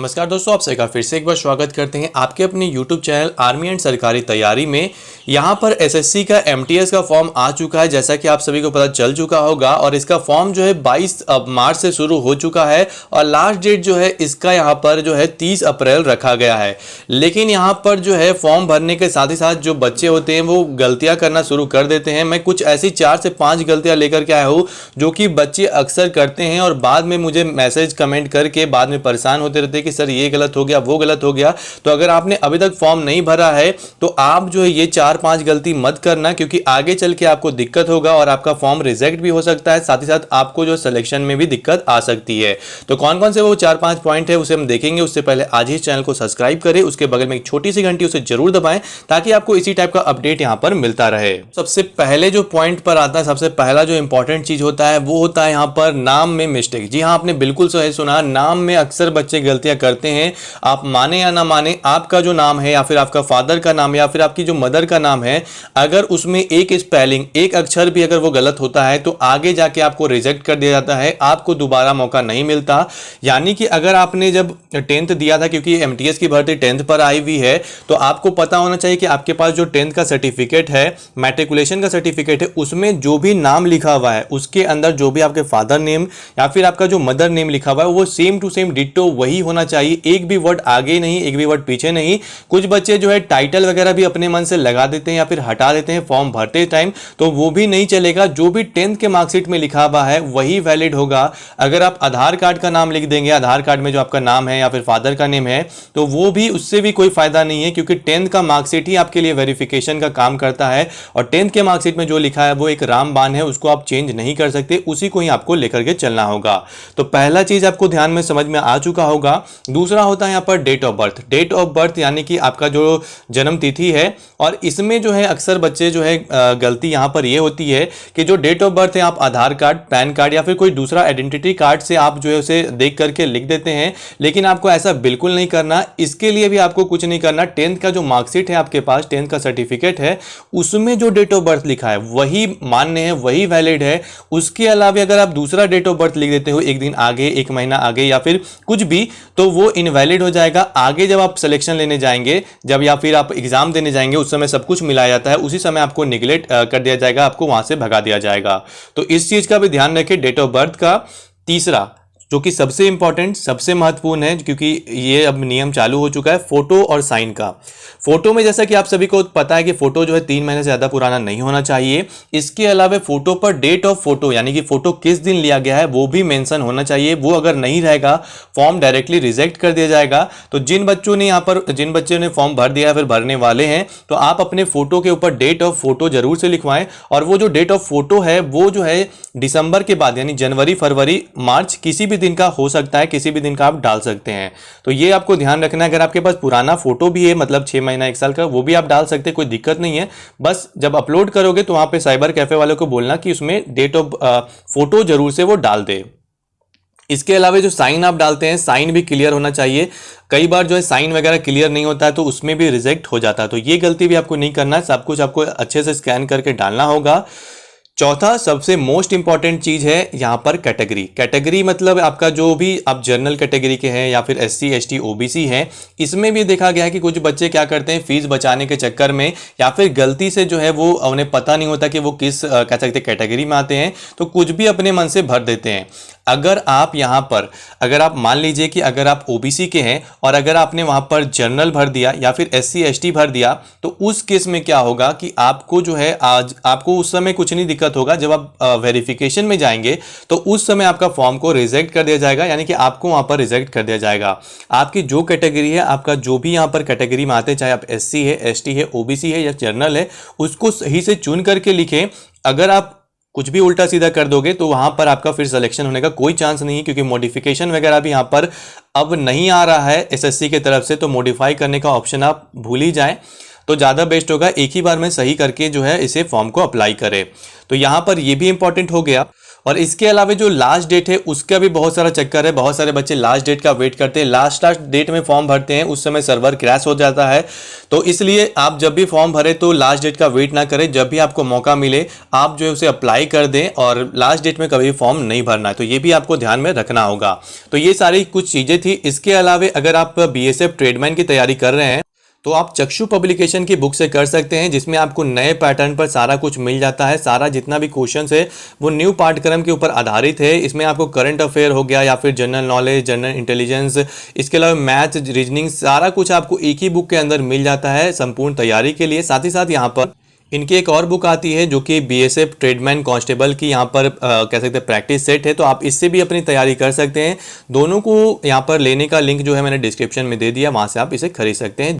नमस्कार दोस्तों, आप सभी फिर से एक बार स्वागत करते हैं आपके अपने YouTube चैनल आर्मी एंड सरकारी तैयारी में। यहाँ पर एसएससी का एमटीएस का फॉर्म आ चुका है, जैसा कि आप सभी को पता चल चुका होगा। और इसका फॉर्म जो है 22 मार्च से शुरू हो चुका है और लास्ट डेट जो है इसका यहाँ पर जो है 30 अप्रैल रखा गया है। लेकिन यहाँ पर जो है फॉर्म भरने के साथ ही साथ जो बच्चे होते हैं वो गलतियाँ करना शुरू कर देते हैं। मैं कुछ ऐसी 4 से 5 गलतियाँ लेकर के आया हूँ जो कि बच्चे अक्सर करते हैं और बाद में मुझे मैसेज कमेंट करके बाद में परेशान होते रहते हैं कि सर ये गलत हो गया, वो गलत हो गया। तो अगर आपने अभी तक फॉर्म नहीं भरा है तो आप जो है ये 4-5 गलती मत करना, क्योंकि आगे चल के आपको दिक्कत होगा और आपका फॉर्म रिजेक्ट भी हो सकता है। साथ ही साथ आपको जो सिलेक्शन में भी दिक्कत आ सकती है। तो कौन कौन से वो 4-5 पॉइंट है उसे हम देखेंगे। उससे पहले आज ही चैनल को सब्सक्राइब करें, उसके बगल में एक छोटी सी घंटी उसे जरूर दबाएं ताकि आपको इसी टाइप का अपडेट यहाँ पर मिलता रहे। सबसे पहले जो पॉइंट पर आता है, सबसे पहला जो इंपॉर्टेंट चीज होता है वो होता है यहाँ पर नाम में मिस्टेक। जी हाँ, आपने बिल्कुल सही सुना, नाम में अक्सर बच्चे गलतियां करते हैं। आप माने या ना माने, आपका जो नाम है या फिर आपका फादर का नाम या फिर आपकी जो मदर का नाम है, अगर उसमें एक स्पेलिंग, एक अक्षर भी अगर वो गलत होता है तो आगे जाके आपको रिजेक्ट कर दिया जाता है, आपको दोबारा मौका नहीं मिलता। यानी कि अगर आपने जब 10th दिया था, क्योंकि एमटीएस की भर्ती 10th पर आई हुई है, तो आपको पता होना चाहिए कि आपके पास जो 10th का सर्टिफिकेट है, मैट्रिकुलेशन का सर्टिफिकेट है, उसमें जो भी नाम लिखा हुआ है उसके अंदर जो भी आपके फादर नेम या फिर आपका जो मदर नेम लिखा हुआ है वो सेम टू सेम डिट्टो वही होना चाहिए। एक भी वर्ड आगे नहीं, एक भी वर्ड पीछे नहीं। कुछ बच्चे जो है टाइटल वगैरह भी अपने मन से लगा देते हैं या फिर हटा देते हैं फॉर्म भरते टाइम, तो वो भी नहीं चलेगा। जो भी 10th के मार्कशीट में लिखा हुआ है वही वैलिड होगा। अगर आप आधार कार्ड का नाम लिख देंगे, आधार कार्ड में जो आपका नाम है या फिर फादर का नेम है, तो वो भी, उससे भी कोई फायदा नहीं है, क्योंकि 10th का मार्कशीट ही आपके लिए वेरिफिकेशन का काम करता है। और 10th के मार्कशीट में जो लिखा है वो एक रामबाण है, उसको आप चेंज नहीं कर सकते, उसी को ही आपको लेकर के चलना होगा। तो पहला चीज आपको ध्यान में समझ में आ चुका होगा। दूसरा होता है यहाँ पर date of birth. Date of birth यानी कि आपका जो जन्म तिथि है, और इसमें जो है अक्सर बच्चे जो है गलती यहाँ पर ये होती है कि जो डेट ऑफ बर्थ है आप आधार कार्ड, पैन कार्ड या फिर कोई दूसरा आइडेंटिटी कार्ड से आप जो है उसे देख करके लिख देते हैं। लेकिन आपको ऐसा बिल्कुल नहीं करना। इसके लिए भी आपको कुछ नहीं करना। 10th का जो मार्कशीट है आपके पास, 10th का सर्टिफिकेट है, उसमें जो डेट ऑफ बर्थ लिखा है वही मान्य है, वही वैलिड है। उसके अलावा अगर आप दूसरा डेट ऑफ बर्थ लिख देते हो, एक दिन आगे, एक महीना आगे या फिर कुछ भी, तो वो इनवैलिड हो जाएगा। आगे जब आप सिलेक्शन लेने जाएंगे, जब या फिर आप एग्जाम देने जाएंगे, उस समय सब कुछ मिलाया जाता है, उसी समय आपको निगलेक्ट कर दिया जाएगा, आपको वहां से भगा दिया जाएगा। तो इस चीज का भी ध्यान रखें डेट ऑफ बर्थ का। तीसरा जो कि सबसे इंपॉर्टेंट, सबसे महत्वपूर्ण है, क्योंकि ये अब नियम चालू हो चुका है, फोटो और साइन का। फोटो में जैसा कि आप सभी को पता है कि फोटो जो है 3 महीने से ज्यादा पुराना नहीं होना चाहिए। इसके अलावा फोटो पर डेट ऑफ फोटो यानी कि फोटो किस दिन लिया गया है वो भी मेंशन होना चाहिए। वो अगर नहीं रहेगा फॉर्म डायरेक्टली रिजेक्ट कर दिया जाएगा। तो जिन बच्चों ने फॉर्म भर दिया है फिर भरने वाले हैं, तो आप अपने फोटो के ऊपर डेट ऑफ फोटो जरूर से लिखवाएं। और वो जो डेट ऑफ फोटो है वो जो है दिसंबर के बाद यानी जनवरी, फरवरी, मार्च, किसी भी दिन का हो सकता है, किसी भी दिन का आप डाल सकते हैं। तो ये आपको ध्यान रखना है। अगर आपके पास पुराना फोटो भी है, मतलब 6 महीना 1 साल का, वो भी आप डाल सकते हैं, कोई दिक्कत नहीं है। बस जब अपलोड करोगे तो वहां पे साइबर कैफे वालों को बोलना कि उसमें डेट ऑफ फोटो जरूर से वो डाल दे। इसके अलावा जो साइन आप डालते हैं, साइन भी क्लियर होना चाहिए। कई बार जो है साइन वगैरह क्लियर नहीं होता है तो उसमें भी रिजेक्ट हो जाता है। तो ये गलती भी आपको नहीं करना है, सब कुछ आपको अच्छे से स्कैन करके डालना होगा। चौथा सबसे मोस्ट इंपॉर्टेंट चीज है यहाँ पर कैटेगरी। कैटेगरी मतलब आपका जो भी आप जनरल कैटेगरी के हैं या फिर SC ST OBC हैं। इसमें भी देखा गया है कि कुछ बच्चे क्या करते हैं, फीस बचाने के चक्कर में या फिर गलती से जो है वो उन्हें पता नहीं होता कि वो किस कह सकते कैटेगरी में आते हैं, तो कुछ भी अपने मन से भर देते हैं। अगर आप यहाँ पर, अगर आप मान लीजिए कि अगर आप OBC के हैं और अगर आपने वहाँ पर जनरल भर दिया या फिर SC ST भर दिया, तो उस केस में क्या होगा कि आपको जो है आज आपको उस समय कुछ नहीं दिक्कत होगा। जब आप वेरिफिकेशन में जाएंगे तो उस समय आपका फॉर्म को रिजेक्ट कर दिया जाएगा, यानी कि आपको वहाँ पर रिजेक्ट कर दिया जाएगा। आपकी जो कैटेगरी है, आपका जो भी यहाँ पर कैटेगरी में आते हैं, चाहे आप SC है, ST है, OBC है या जनरल है, उसको सही से चुन करके लिखें। अगर आप कुछ भी उल्टा सीधा कर दोगे तो वहां पर आपका फिर सिलेक्शन होने का कोई चांस नहीं है, क्योंकि मॉडिफिकेशन वगैरह भी यहां पर अब नहीं आ रहा है एसएससी की तरफ से। तो मॉडिफाई करने का ऑप्शन आप भूल ही जाएं तो ज़्यादा बेस्ट होगा। एक ही बार में सही करके जो है इसे फॉर्म को अप्लाई करें। तो यहाँ पर ये भी इंपॉर्टेंट हो गया। और इसके अलावा जो लास्ट डेट है उसका भी बहुत सारा चक्कर है। बहुत सारे बच्चे लास्ट डेट का वेट करते हैं, लास्ट डेट में फॉर्म भरते हैं, उस समय सर्वर क्रैश हो जाता है। तो इसलिए आप जब भी फॉर्म भरें तो लास्ट डेट का वेट ना करें, जब भी आपको मौका मिले आप जो है उसे अप्लाई कर दें और लास्ट डेट में कभी फॉर्म नहीं भरना है। तो ये भी आपको ध्यान में रखना होगा। तो ये सारी कुछ चीज़ें थी। इसके अलावा अगर आप बीएसएफ ट्रेडमैन की तैयारी कर रहे हैं तो आप चक्षु पब्लिकेशन की बुक से कर सकते हैं, जिसमें आपको नए पैटर्न पर सारा कुछ मिल जाता है। सारा जितना भी क्वेश्चंस है वो न्यू पाठ्यक्रम के ऊपर आधारित है। इसमें आपको करंट अफेयर हो गया या फिर जनरल नॉलेज, जनरल इंटेलिजेंस, इसके अलावा मैथ, रीजनिंग, सारा कुछ आपको एक ही बुक के अंदर मिल जाता है संपूर्ण तैयारी के लिए। साथ ही साथ यहाँ पर इनकी एक और बुक आती है जो कि बीएसएफ ट्रेडमैन कांस्टेबल की यहाँ पर कह सकते हैं प्रैक्टिस सेट है। तो आप इससे भी अपनी तैयारी कर सकते हैं। दोनों को यहाँ पर लेने का लिंक जो है मैंने डिस्क्रिप्शन में दे दिया, वहाँ से आप इसे खरीद सकते हैं।